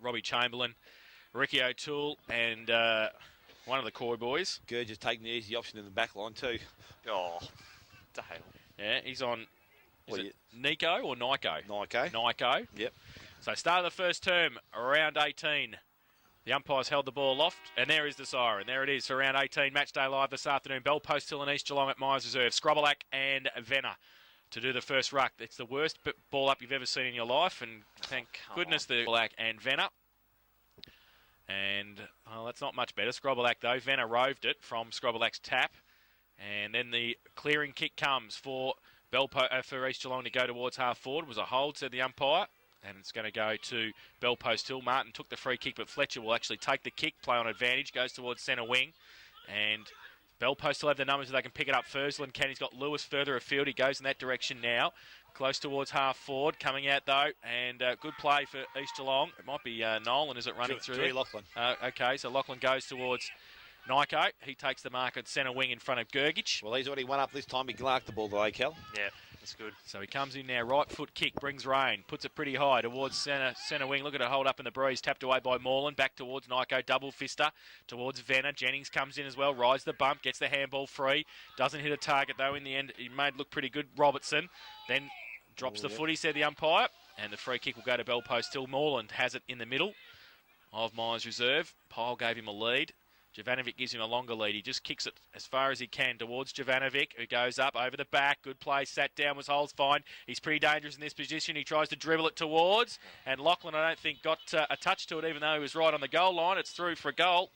Robbie Chamberlain, Ricky O'Toole, and one of the Coy boys. Gurge is taking the easy option in the back line too. Oh, Dale. Yeah, he's on. Is it Nico or Nico? Nico. Yep. So start of the first term, round 18. The umpires held the ball aloft, and there is the siren. There it is for round 18, match day live this afternoon. Bell Post Hill and East Geelong at Myers Reserve. Scrobelac and Venner to do the first ruck. It's the worst ball up you've ever seen in your life, and thank goodness the Scrobelac and Venner. And, well, that's not much better. Scrobelac, though. Venner roved it from Scrobelac's tap. And then the clearing kick comes for for East Geelong to go towards half forward. It was a hold, said the umpire. And it's going to go to Bell Post Hill. Martin took the free kick, but Fletcher will actually take the kick, play on advantage, goes towards centre wing. And Bell Post Hill have the numbers so they can pick it up. Fursland can. He's got Lewis further afield. He goes in that direction now. Close towards half forward. Coming out, though. And good play for East Geelong. It might be Nolan, is it, running through there? Lachlan. Okay, so Lachlan goes towards Nico. He takes the mark at centre wing in front of Gergich. Well, he's already won up this time. He marked the ball though, Kel. Yeah. That's good. So he comes in now, right foot kick, brings rain, puts it pretty high towards centre wing. Look at it hold up in the breeze, tapped away by Moreland, back towards Nico, double fister, towards Venner. Jennings comes in as well, rides the bump, gets the handball free, doesn't hit a target though in the end. He made it look pretty good, Robertson. Then drops the footy, said the umpire, and the free kick will go to Bell Post Hill. Moreland has it in the middle of Myers Reserve. Pyle gave him a lead. Jovanovic gives him a longer lead. He just kicks it as far as he can towards Jovanovic, who goes up over the back. Good play. Sat down, was Holes fine. He's pretty dangerous in this position. He tries to dribble it towards. And Lachlan, I don't think, got a touch to it, even though he was right on the goal line. It's through for a goal.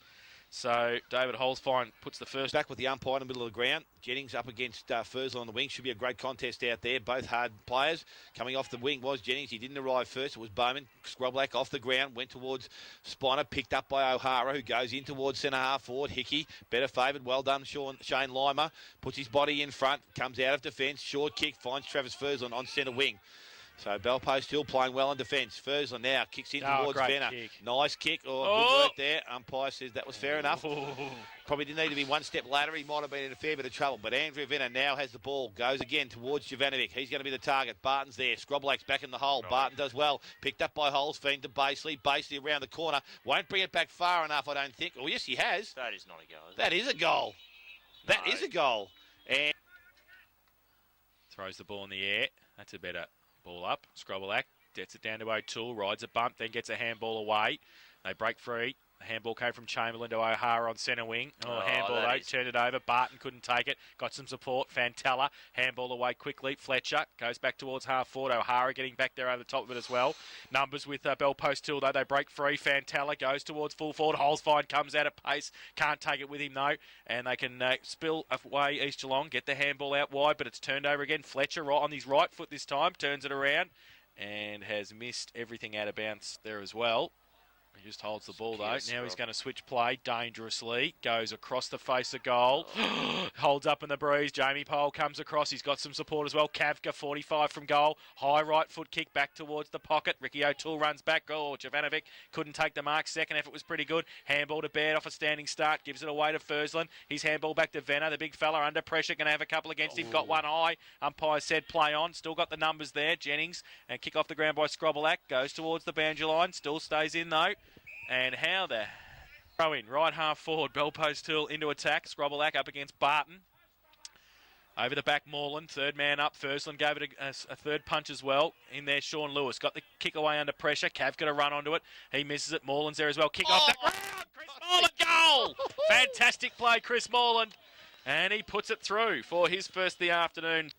So David Holzfine puts the first back with the umpire in the middle of the ground. Jennings up against Fursland on the wing. Should be a great contest out there. Both hard players. Coming off the wing was Jennings. He didn't arrive first. It was Bowman. Scrobelac off the ground. Went towards Spiner. Picked up by O'Hara, who goes in towards centre half forward. Hickey, better favoured. Well done, Shane Lima. Puts his body in front. Comes out of defence. Short kick. Finds Travis Fursland on centre wing. So Bell Post Hill playing well in defence. Fursland now kicks in towards Venner. Nice kick. Good work there. Umpire says that was fair enough. Probably didn't need to be one step later. He might have been in a fair bit of trouble. But Andrew Venner now has the ball. Goes again towards Jovanovic. He's going to be the target. Barton's there. Scrobelac's back in the hole. Right. Barton does well. Picked up by Holes. Fiend to Baseley. Baseley around the corner. Won't bring it back far enough, I don't think. Oh, yes, he has. That is not a goal. That is a goal. That is a goal. And throws the ball in the air. That's a better ball up. Scrobelac gets it down to O'Toole, rides a bump, then gets a handball away. They break free. The handball came from Chamberlain to O'Hara on centre wing. Handball though, turned it over. Barton couldn't take it. Got some support. Fantella, handball away quickly. Fletcher goes back towards half forward. O'Hara getting back there over the top of it as well. Numbers with Bell Post Hill though. They break free. Fantella goes towards full forward. Holzfine comes out of pace. Can't take it with him though. And they can spill away East Geelong. Get the handball out wide, but it's turned over again. Fletcher right on his right foot this time. Turns it around and has missed everything out of bounds there as well. He just holds the ball, though. Now he's going to switch play dangerously. Goes across the face of goal. Holds up in the breeze. Jamie Pole comes across. He's got some support as well. Kavka, 45 from goal. High right foot kick back towards the pocket. Ricky O'Toole runs back. Jovanovic couldn't take the mark. Second effort was pretty good. Handball to Baird off a standing start. Gives it away to Fursland. His handball back to Venner. The big fella under pressure. Going to have a couple against him. Got one high. Umpire said play on. Still got the numbers there. Jennings. And kick off the ground by Scrobelac. Goes towards the boundary line. Still stays in, though. And how the throw in right half forward. Bell Post Hill into attack. Scrobelac up against Barton. Over the back, Moreland. Third man up. Fursland gave it a third punch as well. In there, Sean Lewis. Got the kick away under pressure. Cav got a run onto it. He misses it. Moreland's there as well. Kick off the ground. Chris Moreland goal. Fantastic play, Chris Moreland. And he puts it through for his first of the afternoon.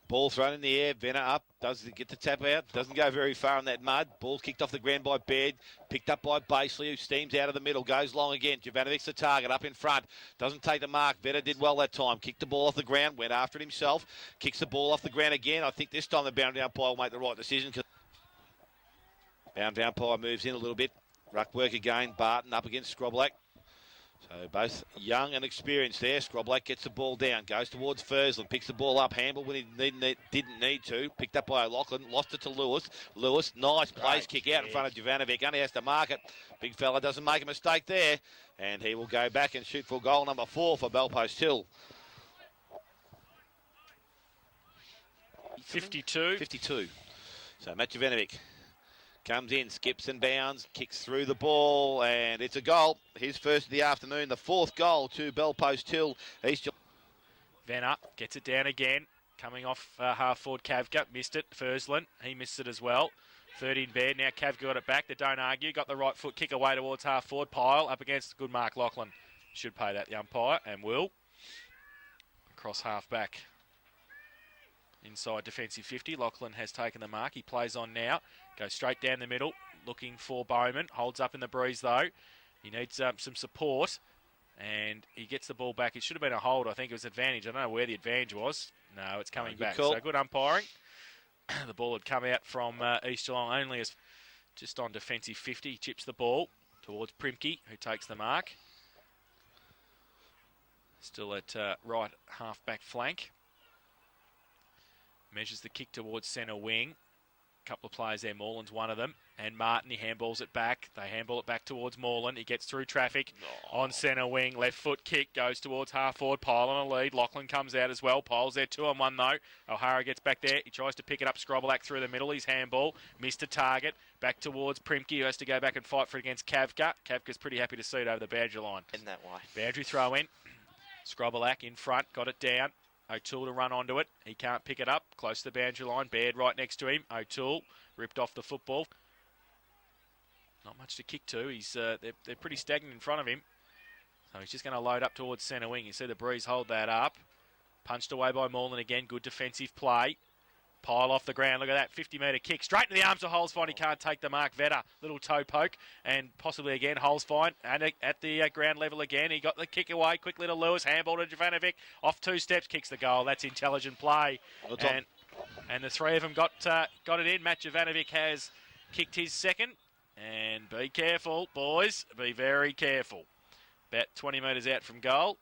Ball thrown in the air, Venner up, doesn't get the tap out, doesn't go very far in that mud. Ball kicked off the ground by Baird, picked up by Baseley, who steams out of the middle, goes long again. Jovanovic's the target, up in front, doesn't take the mark. Venner did well that time, kicked the ball off the ground, went after it himself, kicks the ball off the ground again. I think this time the boundary umpire will make the right decision. Boundary umpire moves in a little bit. Ruck work again, Barton up against Scrobelac. So both young and experienced there. Scrobelac gets the ball down, goes towards Fursland, picks the ball up, handball when he didn't need to. Picked up by O'Loughlin, lost it to Lewis. Lewis, nice place kick out in front of Jovanovic. Only has to mark it. Big fella doesn't make a mistake there. And he will go back and shoot for goal number 4 for Bell Post Hill. 52. 52. So Matt Jovanovic Comes in, skips and bounds, kicks through the ball, and it's a goal. His first of the afternoon, the 4th goal to Bellpost Hill. East Venner gets it down again. Coming off half forward, Kavka missed it. Fursland, he missed it as well. Third in bed. Now Kavka got it back. They don't argue. Got the right foot kick away towards half forward. Pile up against good Mark Lachlan. Should pay that, the umpire, and will. Across half back. Inside defensive 50. Lachlan has taken the mark. He plays on now. Goes straight down the middle. Looking for Bowman. Holds up in the breeze though. He needs some support. And he gets the ball back. It should have been a hold. I think it was advantage. I don't know where the advantage was. No, it's coming back. Call. So good umpiring. The ball had come out from East Geelong only as just on defensive 50. He chips the ball towards Primke, who takes the mark. Still at right half-back flank. Measures the kick towards centre wing. A couple of players there. Moreland's one of them. And Martin, he handballs it back. They handball it back towards Moreland. He gets through traffic on centre wing. Left foot kick goes towards half forward. Pile on a lead. Lachlan comes out as well. Pile's there 2-on-1 though. O'Hara gets back there. He tries to pick it up. Scrobelack through the middle. His handball. Missed a target. Back towards Primke, who has to go back and fight for it against Kavka. Kavka's pretty happy to see it over the boundary line. In that way. Boundary throw in. Scrobelack in front. Got it down. O'Toole to run onto it. He can't pick it up. Close to the boundary line. Baird right next to him. O'Toole ripped off the football. Not much to kick to. He's they're pretty stagnant in front of him. So he's just going to load up towards centre wing. You see the breeze hold that up. Punched away by Moreland again. Good defensive play. Pile off the ground. Look at that 50-metre kick. Straight to the arms of Holzfine. He can't take the mark. Vetter, little toe poke. And possibly again, Holzfine. And at the ground level again. He got the kick away. Quickly to Lewis. Handball to Jovanovic. Off 2 steps. Kicks the goal. That's intelligent play. And the 3 of them got it in. Matt Jovanovic has kicked his second. And be careful, boys. Be very careful. About 20 metres out from goal.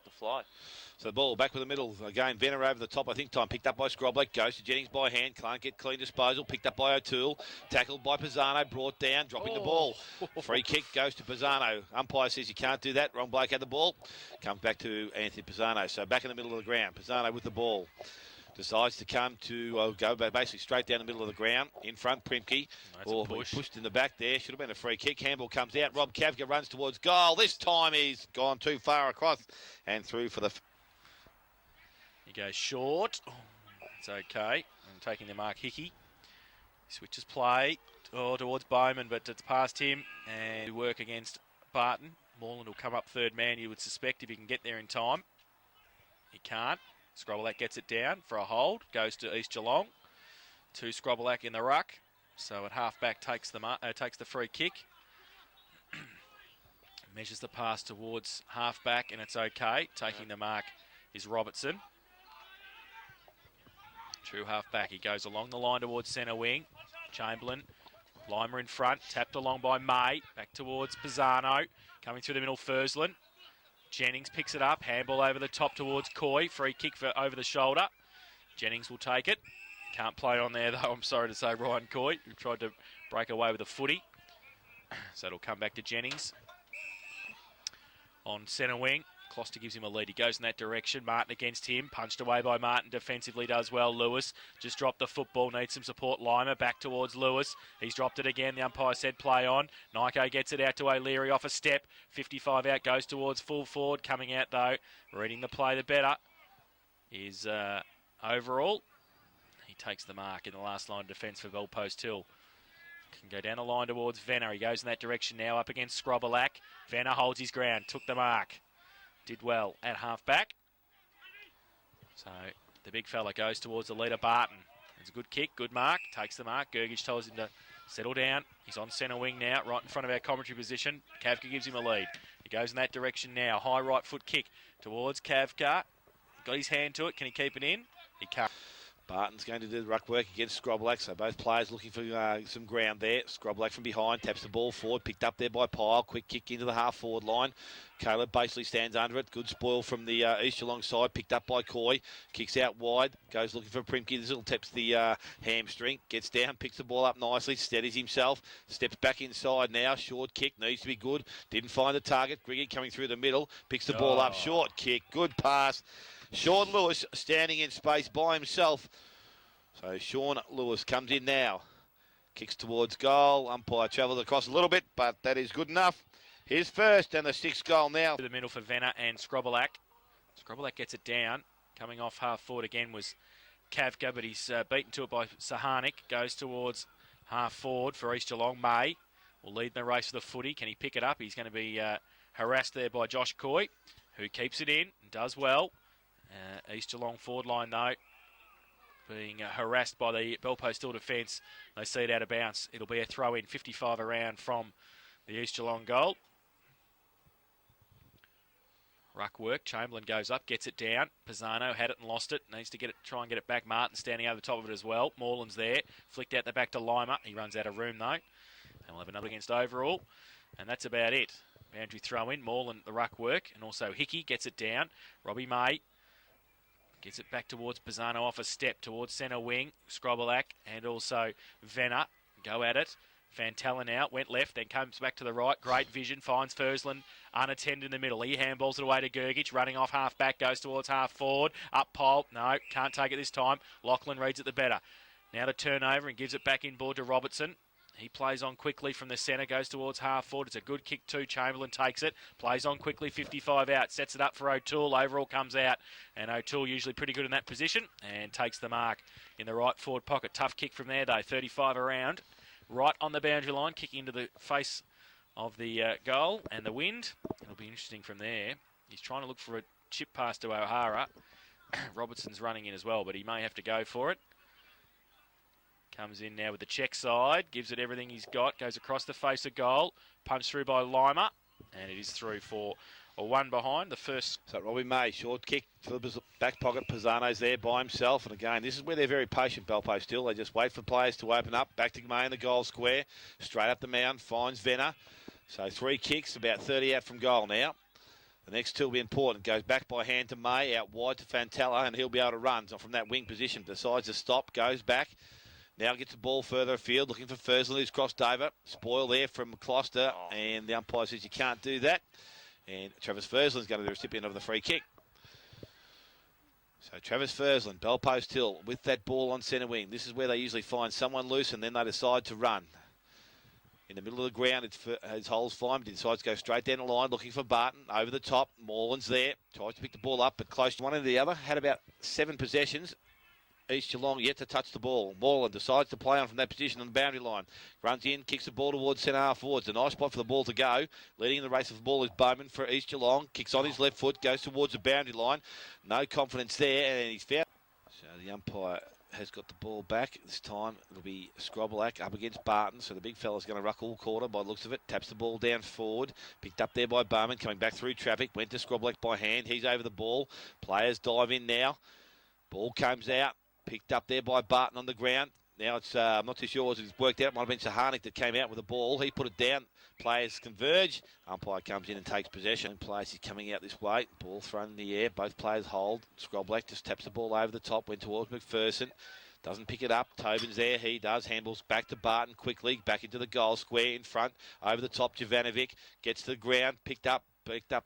The fly. So the ball back with the middle. Again, Venner over the top. I think time picked up by Scroblack. Goes to Jennings by hand. Can't get clean disposal. Picked up by O'Toole. Tackled by Pisano. Brought down. Dropping the ball. Free kick goes to Pisano. Umpire says you can't do that. Wrong bloke had the ball. Comes back to Anthony Pisano. So back in the middle of the ground. Pisano with the ball. Decides to come to go basically straight down the middle of the ground. In front, Primke. Pushed in the back there. Should have been a free kick. Handball comes out. Rob Kavka runs towards goal. This time he's gone too far across and through for the... He goes short. It's okay. And taking the mark, Hickey. Switches play towards Bowman, but it's past him. And work against Barton. Moreland will come up third man, you would suspect, if he can get there in time. He can't. Scrobelack gets it down for a hold. Goes to East Geelong. To Scrobelack in the ruck. So at half-back takes the free kick. Measures the pass towards half-back, and it's okay. Taking the mark is Robertson. True half-back. He goes along the line towards centre wing. Chamberlain. Lima in front. Tapped along by May. Back towards Pisano. Coming through the middle, Fursland. Jennings picks it up. Handball over the top towards Coy. Free kick for over the shoulder. Jennings will take it. Can't play on there, though. I'm sorry to say, Ryan Coy, who tried to break away with a footy. So it'll come back to Jennings. On centre wing. Closter gives him a lead. He goes in that direction. Martin against him. Punched away by Martin. Defensively does well. Lewis just dropped the football. Needs some support. Lima back towards Lewis. He's dropped it again. The umpire said play on. Nyko gets it out to O'Leary off a step. 55 out. Goes towards full forward. Coming out though. Reading the play the better is overall. He takes the mark in the last line of defence for Bellpost Hill. Can go down the line towards Venner. He goes in that direction now up against Scrobelack. Venner holds his ground. Took the mark. Did well at half-back. So the big fella goes towards the leader, Barton. It's a good kick, good mark. Takes the mark. Gergich tells him to settle down. He's on centre wing now, right in front of our commentary position. Kavka gives him a lead. He goes in that direction now. High right foot kick towards Kavka. Got his hand to it. Can he keep it in? He can't. Barton's going to do the ruck work against Scrobelack, so both players looking for some ground there. Scrobelack from behind, taps the ball forward, picked up there by Pyle. Quick kick into the half-forward line. Caleb basically stands under it. Good spoil from the East Geelong side, picked up by Coy. Kicks out wide, goes looking for Primke. This little taps the hamstring, gets down, picks the ball up nicely, steadies himself, steps back inside now. Short kick, needs to be good. Didn't find the target. Griggy coming through the middle, picks the ball up. Short kick, good pass. Sean Lewis standing in space by himself. So Sean Lewis comes in now. Kicks towards goal. Umpire travels across a little bit, but that is good enough. His first and the 6th goal now. To the middle for Venner and Scrobelac. Scrobelac gets it down. Coming off half forward again was Kavka, but he's beaten to it by Saharnik. Goes towards half forward for East Geelong. May will lead the race for the footy. Can he pick it up? He's going to be harassed there by Josh Coy, who keeps it in and does well. East Geelong forward line, though, being harassed by the Belpo Still defence. They see it out of bounds. It'll be a throw-in, 55 around from the East Geelong goal. Ruck work. Chamberlain goes up, gets it down. Pisano had it and lost it. Needs to get it, try and get it back. Martin standing over the top of it as well. Moreland's there. Flicked out the back to Lima. He runs out of room, though. And we'll have another against overall. And that's about it. Boundary throw in. Moreland, the ruck work. And also Hickey gets it down. Robbie May gets it back towards Pisano off a step towards centre wing. Scrobelac and also Venner go at it. Fantella now went left, then comes back to the right. Great vision, finds Fursland unattended in the middle. He handballs it away to Gergich, running off half back, goes towards half forward. Up pole, no, can't take it this time. Lachlan reads it the better. Now to turn over and gives it back in board to Robertson. He plays on quickly from the centre, goes towards half forward. It's a good kick too. Chamberlain takes it, plays on quickly, 55 out, sets it up for O'Toole. Overall comes out, and O'Toole usually pretty good in that position and takes the mark in the right forward pocket. Tough kick from there though, 35 around. Right on the boundary line, kicking into the face of the goal and the wind. It'll be interesting from there. He's trying to look for a chip pass to O'Hara. Robertson's running in as well, but he may have to go for it. Comes in now with the check side, gives it everything he's got, goes across the face of goal, punched through by Lima, and it is through for a one behind. The first. So Robbie May, short kick for the back pocket. Pisano's there by himself. And again, this is where they're very patient, Belpo still. They just wait for players to open up. Back to May in the goal square. Straight up the mound, finds Venner. So 3 kicks, about 30 out from goal now. The next 2 will be important. Goes back by hand to May, out wide to Fantella, and he'll be able to run. So from that wing position, decides to stop, goes back. Now gets the ball further afield, looking for Fursland, who's crossed over. Spoil there from McCloster, and the umpire says you can't do that. And Travis Fursland's going to be the recipient of the free kick. So Travis Fursland, bell post hill, with that ball on centre wing. This is where they usually find someone loose, and then they decide to run. In the middle of the ground, his hole's fine, but he decides to go straight down the line, looking for Barton. Over the top, Moreland's there. Tries to pick the ball up, but close to one and the other. Had about 7 possessions. East Geelong yet to touch the ball. Moreland decides to play on from that position on the boundary line. Runs in, kicks the ball towards centre half forwards. A nice spot for the ball to go. Leading in the race of the ball is Bowman for East Geelong. Kicks on his left foot, goes towards the boundary line. No confidence there, and he's fouled. So the umpire has got the ball back. This time it'll be Scrobelac up against Barton. So the big fella's going to ruck all quarter by the looks of it. Taps the ball down forward. Picked up there by Bowman. Coming back through traffic. Went to Scrobelac by hand. He's over the ball. Players dive in now. Ball comes out. Picked up there by Barton on the ground. Now it's, I'm not too sure it's worked out. It might have been Saharnik that came out with the ball. He put it down. Players converge. Umpire comes in and takes possession. Players is coming out this way. Ball thrown in the air. Both players hold. Scrobelac just taps the ball over the top. Went towards McPherson. Doesn't pick it up. Tobin's there. He does. Handballs back to Barton quickly. Back into the goal square in front. Over the top, Jovanovic. Gets to the ground. Picked up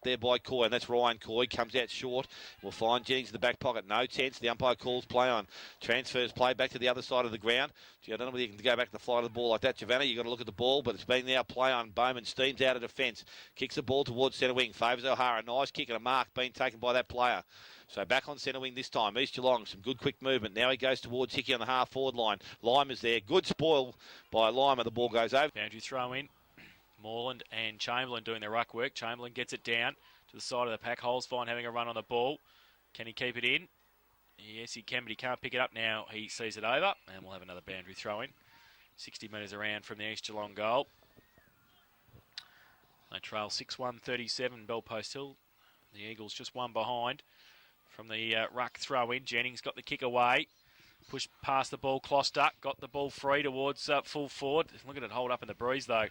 there by Coy, and that's Ryan Coy. Comes out short. We'll find Jennings in the back pocket. No chance. The umpire calls play on. Transfers play back to the other side of the ground. Gee, I don't know whether you can go back to the flight of the ball like that, Giovanni. You've got to look at the ball, but it's been now play on. Bowman steams out of defence. Kicks the ball towards centre wing. Favours O'Hara. Nice kick and a mark being taken by that player. So back on centre wing this time. East Geelong, some good quick movement. Now he goes towards Hickey on the half forward line. Lima's there. Good spoil by Lima. The ball goes over. Boundary throw in. Morland and Chamberlain doing their ruck work. Chamberlain gets it down to the side of the pack. Hole's fine having a run on the ball. Can he keep it in? Yes, he can, but he can't pick it up now. He sees it over, and we'll have another boundary throw in. 60 metres around from the East Geelong goal. They trail 6-1-37, Bell Post Hill. The Eagles just one behind from the ruck throw in. Jennings got the kick away. Pushed past the ball, Closter. Got the ball free towards full forward. Look at it hold up in the breeze, though.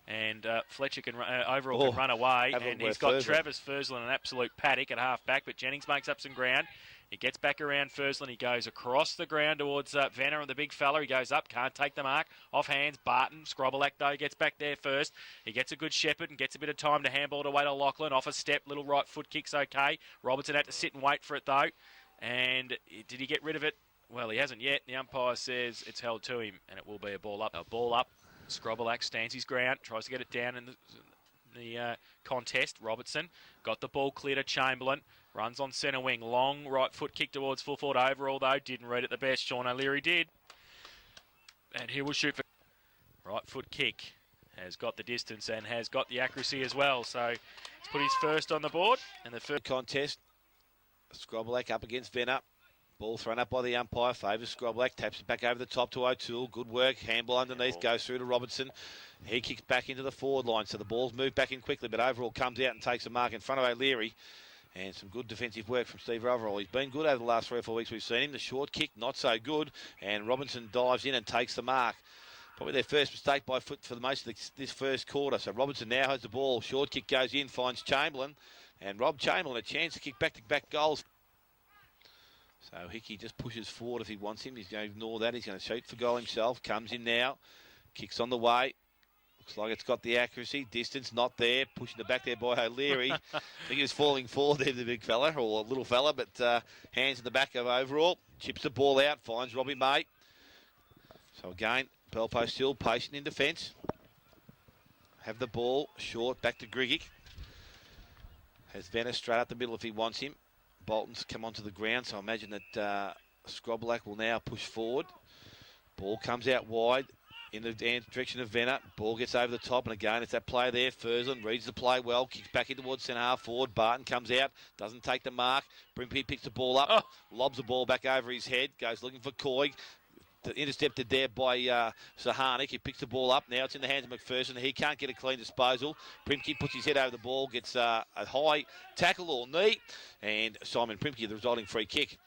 And Fletcher can overall can run away, and he's got Travis Fursland an absolute paddock at half back, but Jennings makes up some ground. He gets back around Fursland. He goes across the ground towards Venner and the big fella. He goes up, can't take the mark. Off hands, Barton. Scrobelac, though, gets back there first. He gets a good shepherd and gets a bit of time to handball it away to Lachlan. Off a step, little right foot kick's okay. Robertson had to sit and wait for it, though. And did he get rid of it? Well, he hasn't yet. The umpire says it's held to him, and it will be a ball up. A ball up. Scrobelac stands his ground, tries to get it down in the contest. Robertson got the ball clear to Chamberlain. Runs on centre wing. Long right foot kick towards full forward overall, though. Didn't read it the best. Sean O'Leary did. And he will shoot for right foot kick. Has got the distance and has got the accuracy as well. So he's put his first on the board. And the first contest. Scrobelac up against Venner. Ball thrown up by the umpire. Favours Scrobelac. Taps it back over the top to O'Toole. Good work. Handball underneath. Goes through to Robertson. He kicks back into the forward line. So the ball's moved back in quickly. But overall comes out and takes a mark in front of O'Leary. And some good defensive work from Steve Overall. He's been good over the last 3 or 4 weeks we've seen him. The short kick, not so good. And Robinson dives in and takes the mark. Probably their first mistake by foot for the most of this first quarter. So Robinson now has the ball. Short kick goes in, finds Chamberlain. And Rob Chamberlain a chance to kick back-to-back goals. So Hickey just pushes forward if he wants him. He's going to ignore that. He's going to shoot for goal himself. Comes in now. Kicks on the way. Looks like it's got the accuracy. Distance not there. Pushing it back there by O'Leary. I think he was falling forward there, the big fella, or little fella, but hands in the back of Overall. Chips the ball out. Finds Robbie May. So again, Belpo still patient in defence. Have the ball. Short back to Grigic. Has Venner straight up the middle if he wants him. Bolton's come onto the ground, so I imagine that Scrobelac will now push forward. Ball comes out wide in the direction of Venner. Ball gets over the top, and again, it's that play there. Fursland reads the play well, kicks back in towards centre half forward. Barton comes out, doesn't take the mark. Brimpy picks the ball up, lobs the ball back over his head, goes looking for Coig. Intercepted there by Sahanic. He picks the ball up. Now it's in the hands of McPherson. He can't get a clean disposal. Primke puts his head over the ball, gets a high tackle or knee, and Simon Primke, the resulting free kick.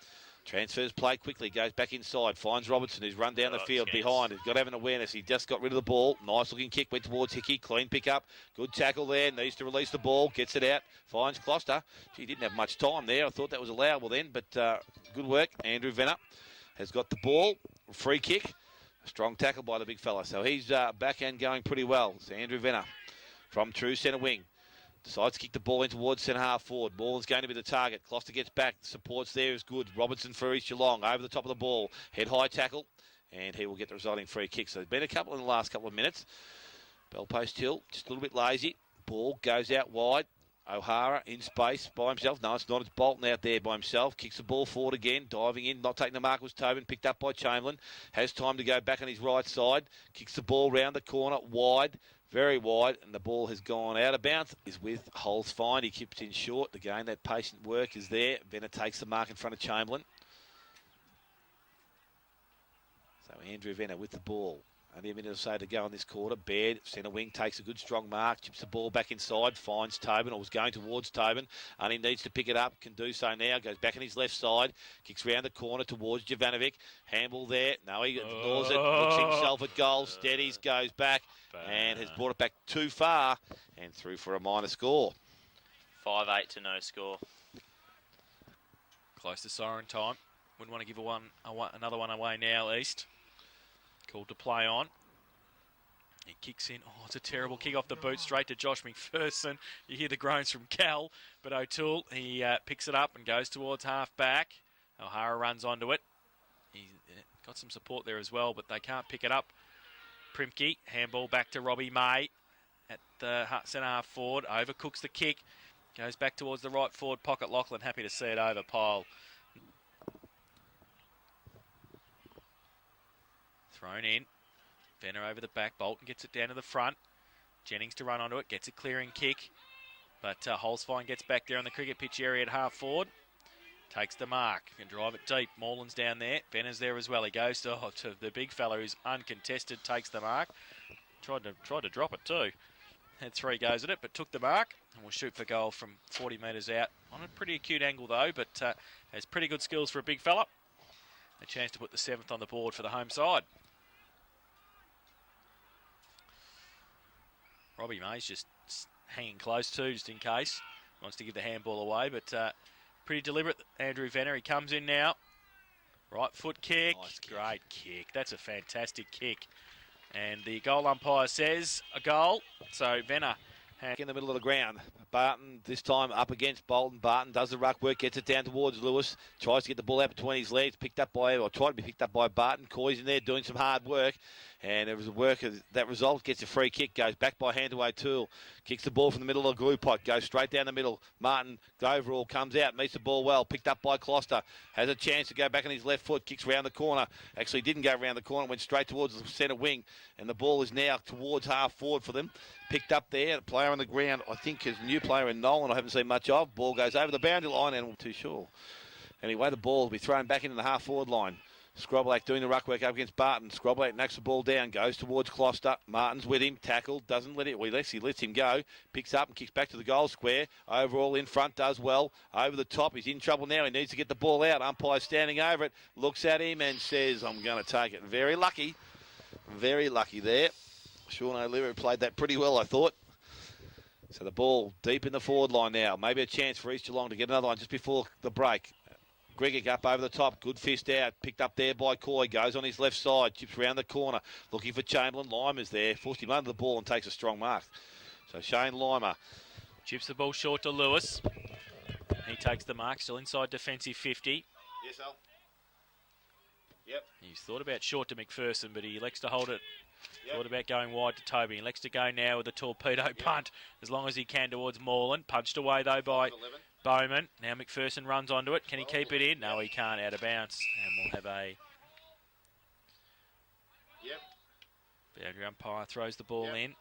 Transfers play quickly, goes back inside, finds Robertson, who's run down the field behind. He's got to have an awareness. He just got rid of the ball. Nice looking kick, went towards Hickey. Clean pick up. Good tackle there. Needs to release the ball. Gets it out. Finds Closter. He didn't have much time there. I thought that was allowable then, but good work. Andrew Venner has got the ball. Free kick. A strong tackle by the big fella. So he's back and going pretty well. So Andrew Venner from true centre wing. Decides to kick the ball in towards centre half forward. Ball is going to be the target. Closter gets back. Supports there is good. Robertson for East Geelong. Over the top of the ball. Head high tackle. And he will get the resulting free kick. So there's been a couple in the last couple of minutes. Bell post hill. Just a little bit lazy. Ball goes out wide. O'Hara in space by himself. No, it's not. It's Bolton out there by himself. Kicks the ball forward again. Diving in. Not taking the mark was Tobin. Picked up by Chamberlain. Has time to go back on his right side. Kicks the ball round the corner. Wide. Very wide. And the ball has gone out of bounds. Is with Holes fine. He keeps in short. Again, that patient work is there. Venner takes the mark in front of Chamberlain. So Andrew Venner with the ball. Only a minute or so to go in this quarter. Baird, centre wing, takes a good strong mark. Chips the ball back inside. Finds Tobin, or was going towards Tobin. Only needs to pick it up. Can do so now. Goes back on his left side. Kicks round the corner towards Jovanovic. Handball there. No, he ignores it. Looks himself at goal. Steadies, goes back. And has brought it back too far. And through for a minor score. 5-8 to no score. Close to siren time. Wouldn't want to give another one away now, East. Called to play on. He kicks in. Oh, it's a terrible kick off the boot straight to Josh McPherson. You hear the groans from Cal, but O'Toole, he picks it up and goes towards half back. O'Hara runs onto it. He's got some support there as well, but they can't pick it up. Primke, handball back to Robbie May at the centre half forward. Overcooks the kick. Goes back towards the right forward pocket. Lachlan happy to see it over Pyle. Thrown in. Venner over the back. Bolton gets it down to the front. Jennings to run onto it. Gets a clearing kick. But Holzfine gets back there on the cricket pitch area at half forward. Takes the mark. Can drive it deep. Moreland's down there. Venner's there as well. He goes to the big fella who's uncontested. Takes the mark. Tried to drop it too. Had 3 goes at it, but took the mark. And will shoot for goal from 40 metres out. On a pretty acute angle though, but has pretty good skills for a big fella. A chance to put the 7th on the board for the home side. Robbie May's just hanging close too, just in case. Wants to give the handball away, but pretty deliberate. Andrew Venner, he comes in now. Right foot kick. Nice kick. Great kick. That's a fantastic kick. And the goal umpire says a goal. So Venner in the middle of the ground. Barton this time up against Bolton. Barton does the ruck work, gets it down towards Lewis, tries to get the ball out between his legs, tried to be picked up by Barton. Coy's in there doing some hard work, and it was a work of that result. Gets a free kick, goes back by Handaway Tool, kicks the ball from the middle of the glue pot, goes straight down the middle. Martin, overall, comes out, meets the ball well, picked up by Closter, has a chance to go back on his left foot, kicks round the corner. Actually didn't go round the corner, went straight towards the centre wing, and the ball is now towards half forward for them. Picked up there, player on the ground, I think is a new player in Nolan, I haven't seen much of. Ball goes over the boundary line, and I'm too sure. Anyway, the ball will be thrown back into the half forward line. Scroblack doing the ruck work up against Barton. Scroblack knocks the ball down, goes towards Closter. Martin's with him, tackled, doesn't let it, he lets him go, picks up and kicks back to the goal square. Overall in front, does well. Over the top, he's in trouble now, he needs to get the ball out. Umpire standing over it, looks at him and says, I'm going to take it. Very lucky there. Sean O'Leary played that pretty well, I thought. So the ball deep in the forward line now. Maybe a chance for East Geelong to get another one just before the break. Gregic up over the top, good fist out, picked up there by Coy, goes on his left side, chips round the corner, looking for Chamberlain. Limer's there, forced him under the ball and takes a strong mark. So Shane Limer chips the ball short to Lewis. He takes the mark, still inside defensive 50. Yes, Al. Yep. He's thought about short to McPherson, but he elects to hold it. Yep. Thought about going wide to Toby. He elects to go now with a torpedo punt as long as he can towards Moreland. Punched away though by Bowman. Now McPherson runs onto it. Can he keep it in? No, he can't. Out of bounds. And we'll have a boundary umpire throws the ball in.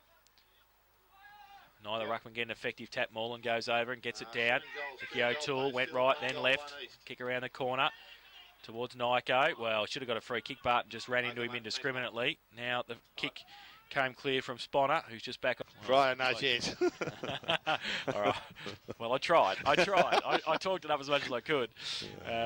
Neither ruckman get an effective tap. Moreland goes over and gets it down. Ricky O'Toole went right, then left. Kick around the corner towards Nyko. Well, should have got a free kick. Barton just ran into him indiscriminately. Now the kick came clear from Sponner, who's just back. Right, no chance. All right. Well, I tried. I talked it up as much as I could.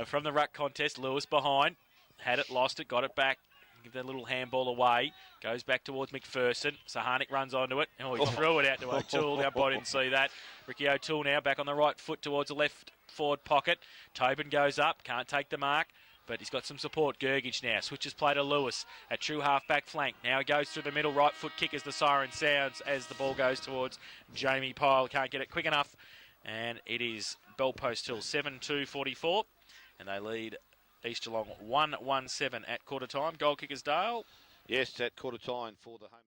From the ruck contest, Lewis behind. Had it, lost it, got it back. Give that little handball away. Goes back towards McPherson. Saharnik runs onto it. Oh, he threw it out to O'Toole. The umpire didn't see that. Ricky O'Toole now back on the right foot towards the left forward pocket. Tobin goes up. Can't take the mark, but he's got some support. Gergich now switches play to Lewis at true half-back flank. Now he goes through the middle, right foot kick as the siren sounds as the ball goes towards Jamie Pyle. Can't get it quick enough, and it is bell post till 7:2:44, and they lead East Geelong 1-1-7 at quarter time. Goal kickers Dale. Yes, at quarter time for the home.